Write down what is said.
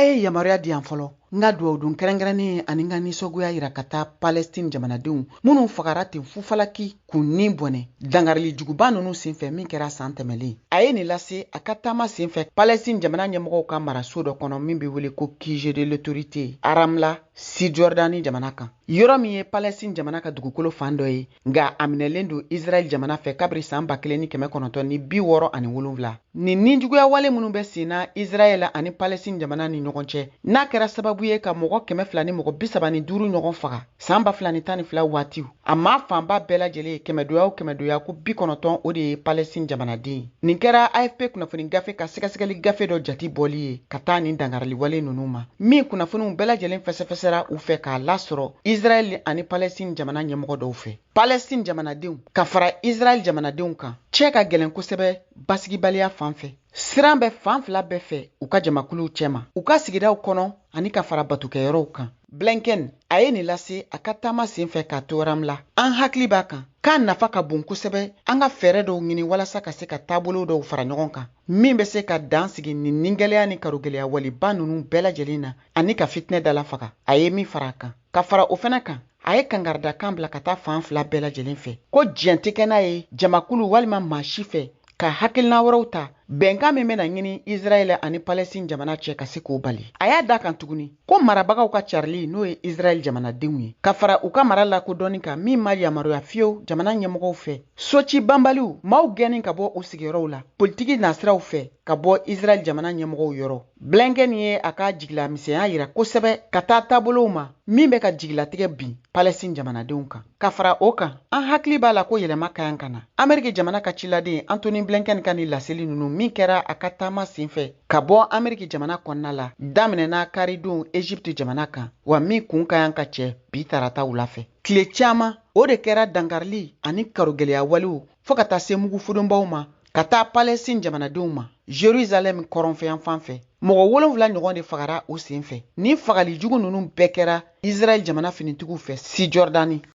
Aye yamaruya diyan fɔlɔ nga duwawu dun kɛrɛnkɛrɛnnen ani nga nisɔgoya yira ka taa Palestine jamanadenw minnu fagara ten fufalaki k'u nin bɔnɛ dangarili juguba nunu senfɛ min kɛra san tɛmɛlen. A ye nin lase a ka taama senfɛ Palestine jamana ɲɛmɔgɔw ka maraso dɔ kɔnɔ min bɛ wele ko QG de l'autorité Aramla Cisjordani jamana kan. Yɔrɔ min ye Palestine jamana ka dugukolo fan dɔ ye nga a minɛlen don Israel jamana fɛ kabiri san 1967. Nin ninjuguya wale minnu bɛ sen na Israel ani Palestine jamana ni ɲɔgɔn cɛ n'a kɛra sababu ye ka mɔgɔ 200 ni mɔgɔ 35 ɲɔgɔn faga san 2012 waatiw. A ma fanba bɛɛ lajɛlen kɛmɛdoya ko 90 o de ye Palestine jamanaden. Nin kɛra AFP kunnafoni gafe ka sɛgɛsɛgɛli gafe dɔ jati bɔli ye ka taa nin dangarili wale ninnu ma. Min kunnafoniw bɛɛ lajɛlen fɛsɛfɛsɛra u fɛ k'a lasɔrɔ Israel ani Palestine jamana ɲɛmɔgɔ dɔw fɛ. Palestine jamanadenw ka fara Israel jamanadenw kan cɛ ka gɛlɛn kosɛbɛ basigibaliya fan fɛ. Siran bɛ fan fila bɛɛ fɛ u ka jamakuluw cɛma u ka sigidaw kɔnɔ ani ka fara batukɛyɔrɔw kan. Blinken a ye nin lase a ka taama senfɛ k'a to Ramla. An hakili b'a kan k'a nafa ka bon kosɛbɛ an ka fɛɛrɛ dɔw ɲini walasa ka se ka taabolo dɔw fara ɲɔgɔn kan min bɛ se ka dan sigi nin nigɛlɛya ni karogɛlɛya waliba ninnu bɛɛ lajɛlen na ani ka fitinɛ dala faga. A ye min fara a kan ka fara o fana kan a ye kangaridakan bila ka taa fan fila bɛɛ lajɛlen fɛ ko diɲɛ tɛ kɛ n'a ye jamakulu walima maa si fɛ ka hakilina wɛrɛw ta bɛnkan min bɛna ɲini Israel ani Palestine jamana cɛ ka se k'o bali. A y'a da kan tuguni ko marabagaw ka carili n'o ye Israel jamanadenw ye ka fara u ka mara lakodɔnni kan min ma yamaruya fiyewu jamana ɲɛmɔgɔw fɛ. Soci banbaliw maaw gɛnni ka bɔ u sigiyɔrɔw la politiki nasiraw fɛ ka bɔ Israel jamana ɲɛmɔgɔw yɔrɔ. Blinken ye a ka jigilamisɛnya yira kosɛbɛ ka taa taabolow ma min bɛ ka jigilatigɛ bin Palestine jamanadenw kan. Ka fara o kan an hakili b'a la ko yɛlɛma kayan ka na. Ameriki jamana ka ciladen Anthony Blinken ka ni laseli ninnu min kɛra a ka taama senfɛ ka bɔ Ameriki jamana kɔnɔna la daminɛna karidon Egypte jamana kan wa min kun kayan ka cɛ bi tarata wula fɛ. Tile caman o de kɛra dangarili ani karogɛlɛya walew fɔ ka taa se mugu fudunbaw ma ka taa Palestine jamanadenw ma Jerusalem kɔrɔnfɛyan fan fɛ. Mɔgɔ 7 ɲɔgɔn de fagara o senfɛ. Ni fagali jugu ninnu bɛɛ kɛra Israel jamana finitigiw fɛ Cisjordani.